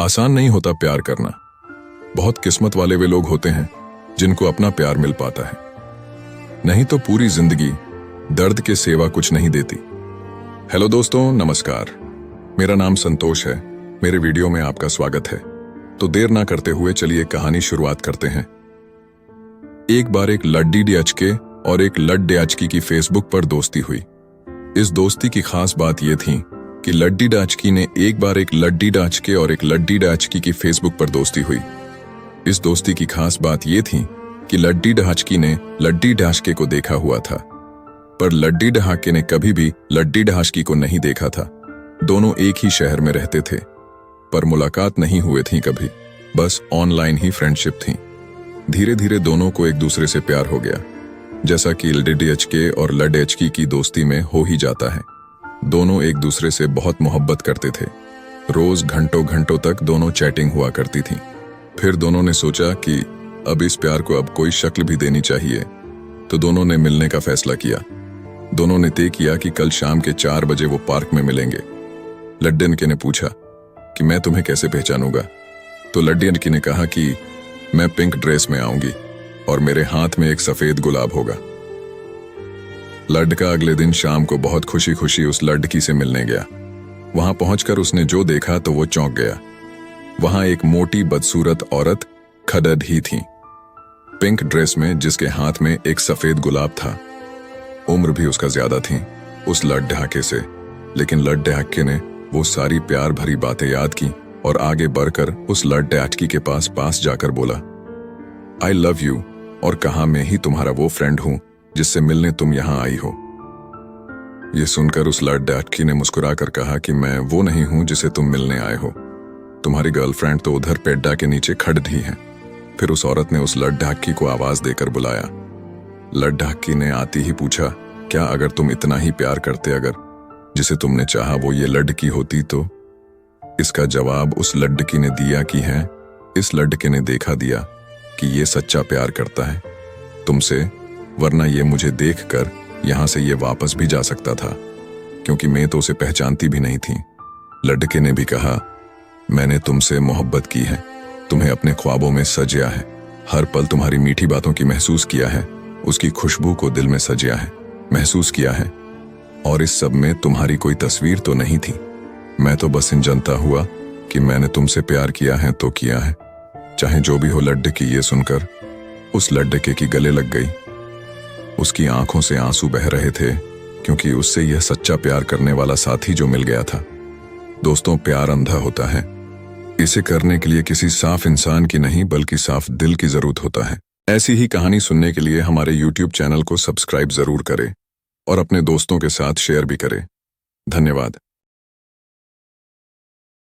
आसान नहीं होता प्यार करना। बहुत किस्मत वाले वे लोग होते हैं जिनको अपना प्यार मिल पाता है, नहीं तो पूरी जिंदगी दर्द के सेवा कुछ नहीं देती। हेलो दोस्तों, नमस्कार। मेरा नाम संतोष है। मेरे वीडियो में आपका स्वागत है। तो देर ना करते हुए चलिए कहानी शुरुआत करते हैं। एक बार एक लड्डी डयाचके और एक लड डयाचकी की फेसबुक पर दोस्ती हुई। इस दोस्ती की खास बात यह थी कि लड्डी डयाचकी ने एक बार एक लड्डी डयाचके और एक लड्डी डयाचकी की फेसबुक पर दोस्ती हुई। इस दोस्ती की खास बात यह थी कि लड्डी डयाचकी ने लड्डी डयाचके को देखा हुआ था, पर लड्डी डयाचके ने कभी भी लड्डी डयाचकी को नहीं देखा था। दोनों एक ही शहर में रहते थे, पर मुलाकात नहीं हुए थी कभी, बस ऑनलाइन ही फ्रेंडशिप थी। धीरे धीरे दोनों को एक दूसरे से प्यार हो गया, जैसा कि लड्डी डयाचके और लड डयाचकी की दोस्ती में हो ही जाता है। दोनों एक दूसरे से बहुत मोहब्बत करते थे। रोज घंटों घंटों तक दोनों चैटिंग हुआ करती थी। फिर दोनों ने सोचा कि अब इस प्यार को अब कोई शक्ल भी देनी चाहिए, तो दोनों ने मिलने का फैसला किया। दोनों ने तय किया कि कल शाम के 4 बजे वो पार्क में मिलेंगे। लड्डी डयाचके ने पूछा कि मैं तुम्हें कैसे पहचानूंगा, तो लड्डी डयाचकी ने कहा कि मैं पिंक ड्रेस में आऊंगी और मेरे हाथ में एक सफेद गुलाब होगा। लड़का अगले दिन शाम को बहुत खुशी खुशी उस लड़की से मिलने गया। वहां पहुंचकर उसने जो देखा तो वो चौंक गया। वहां एक मोटी बदसूरत औरत खड़ड ही थी, पिंक ड्रेस में, जिसके हाथ में एक सफेद गुलाब था। उम्र भी उसका ज्यादा थी उस लड डयाचके से, लेकिन लड डयाचके ने वो सारी प्यार भरी बातें याद की और आगे बढ़कर उस लड डयाचकी के पास जाकर बोला, आई लव यू, और कहा मैं ही तुम्हारा वो फ्रेंड हूं जिससे मिलने तुम यहां आई हो। यह सुनकर उस लड डयाचकी ने मुस्कुराकर कहा कि मैं वो नहीं हूं जिसे तुम मिलने आए हो। तुम्हारी गर्लफ्रेंड तो उधर पेड्डा के नीचे खड़ड ही है। फिर उस औरत ने उस लड डयाचकी को आवाज देकर बुलाया। लड डयाचकी ने आती ही पूछा, क्या अगर तुम इतना ही प्यार करते, अगर जिसे तुमने चाहा वो ये लड़की होती तो? इसका जवाब उस लड़की ने दिया कि है, इस लड़के ने देखा दिया कि ये सच्चा प्यार करता है तुमसे, वरना ये मुझे देखकर यहां से ये वापस भी जा सकता था, क्योंकि मैं तो उसे पहचानती भी नहीं थी। लड़के ने भी कहा, मैंने तुमसे मोहब्बत की है, तुम्हें अपने ख्वाबों में सजिया है, हर पल तुम्हारी मीठी बातों की महसूस किया है, उसकी खुशबू को दिल में सजिया है, महसूस किया है, और इस सब में तुम्हारी कोई तस्वीर तो नहीं थी। मैं तो बस इन जानता हुआ कि मैंने तुमसे प्यार किया है तो किया है, चाहे जो भी हो। लड़की ये सुनकर उस लड़के की गले लग गई। उसकी आंखों से आंसू बह रहे थे, क्योंकि उससे यह सच्चा प्यार करने वाला साथी जो मिल गया था। दोस्तों, प्यार अंधा होता है। इसे करने के लिए किसी साफ इंसान की नहीं, बल्कि साफ दिल की जरूरत होता है। ऐसी ही कहानी सुनने के लिए हमारे YouTube चैनल को सब्सक्राइब जरूर करें और अपने दोस्तों के साथ शेयर भी करें। धन्यवाद।